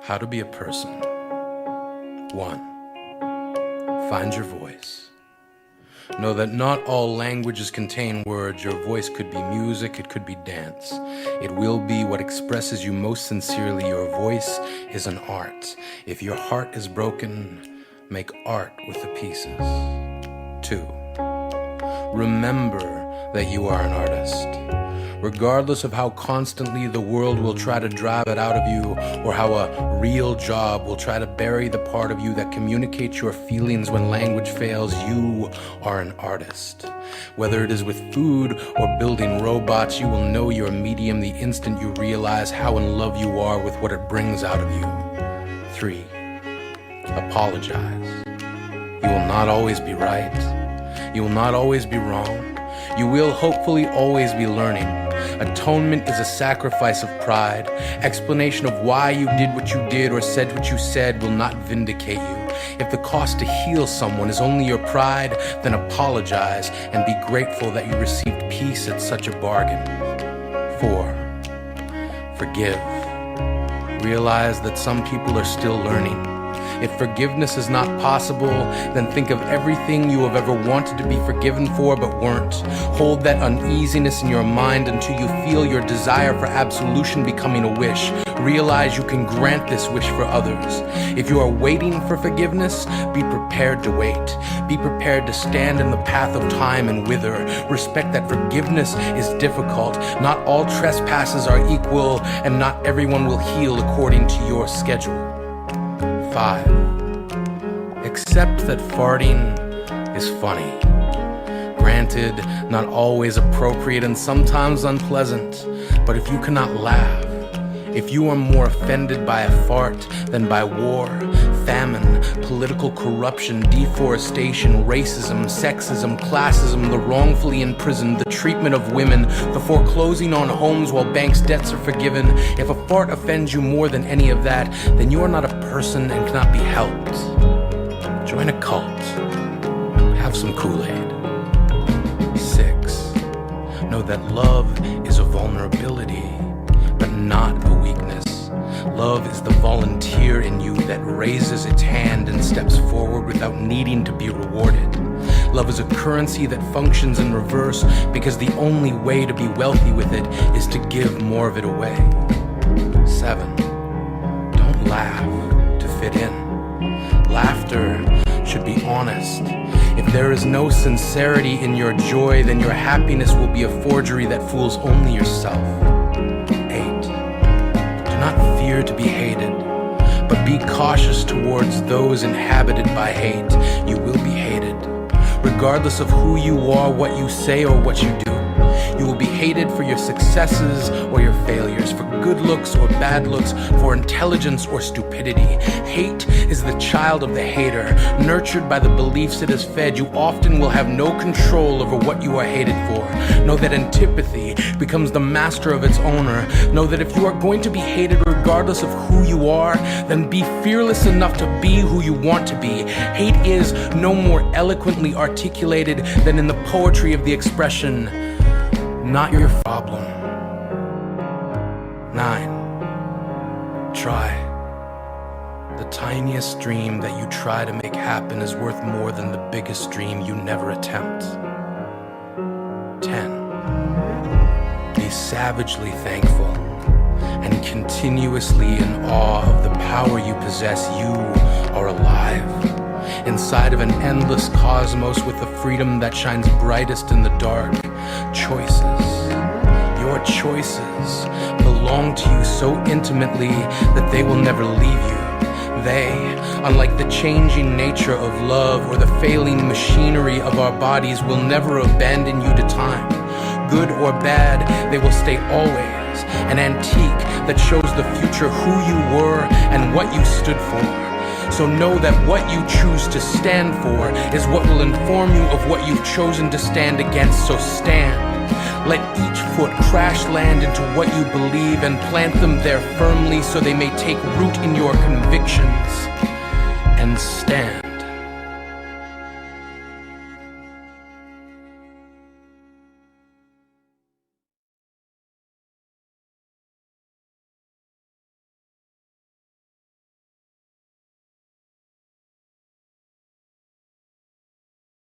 How to be a person. 1. Find your voice. Know that not all languages contain words. Your voice could be music, it could be dance. It will be what expresses you most sincerely. Your voice is an art. If your heart is broken, make art with the pieces. 2. Remember that you are an artist. Regardless of how constantly the world will try to drive it out of you, or how a real job will try to bury the part of you that communicates your feelings when language fails, you are an artist. Whether it is with food or building robots, you will know your medium the instant you realize how in love you are with what it brings out of you. 3. Apologize. You will not always be right. You will not always be wrong. You will hopefully always be learning. Atonement is a sacrifice of pride. Explanation of why you did what you did or said what you said will not vindicate you. If the cost to heal someone is only your pride, then apologize and be grateful that you received peace at such a bargain. 4. Forgive. Realize that some people are still learning. If forgiveness is not possible, then think of everything you have ever wanted to be forgiven for but weren't. Hold that uneasiness in your mind until you feel your desire for absolution becoming a wish. Realize you can grant this wish for others. If you are waiting for forgiveness, be prepared to wait. Be prepared to stand in the path of time and wither. Respect that forgiveness is difficult. Not all trespasses are equal, and not everyone will heal according to your schedule. 5. Accept that farting is funny. Granted, not always appropriate and sometimes unpleasant, but if you cannot laugh, if you are more offended by a fart than by war, famine, political corruption, deforestation, racism, sexism, classism, the wrongfully imprisoned, the treatment of women, the foreclosing on homes while banks' debts are forgiven, if a fart offends you more than any of that, then you are not a person and cannot be helped. Join a cult. Have some Kool-Aid. 6. Know that love is a vulnerability, but not a weakness. Love is the volunteer in you that raises its hand and steps forward without needing to be rewarded. Love is a currency that functions in reverse because the only way to be wealthy with it is to give more of it away. 7. Don't laugh to fit in. Laughter should be honest. If there is no sincerity in your joy, then your happiness will be a forgery that fools only yourself. 8. Do not fear to be hated, but be cautious towards those inhabited by hate. You will be hated. Regardless of who you are, what you say, or what you do. You will be hated for your successes or your failures, for good looks or bad looks, for intelligence or stupidity. Hate is the child of the hater. Nurtured by the beliefs it has fed, you often will have no control over what you are hated for. Know that antipathy becomes the master of its owner. Know that if you are going to be hated regardless of who you are, then be fearless enough to be who you want to be. Hate is no more eloquently articulated than in the poetry of the expression, "Not your problem." 9. Try. The tiniest dream that you try to make happen is worth more than the biggest dream you never attempt. 10. Be savagely thankful and continuously in awe of the power you possess. You are alive inside of an endless cosmos with a freedom that shines brightest in the dark. Choices. Your choices belong to you so intimately that they will never leave you. They, unlike the changing nature of love or the failing machinery of our bodies, will never abandon you to time. Good or bad, they will stay always, an antique that shows the future who you were and what you stood for. So know that what you choose to stand for is what will inform you of what you've chosen to stand against. So stand. Let each foot crash land into what you believe and plant them there firmly so they may take root in your convictions. And stand.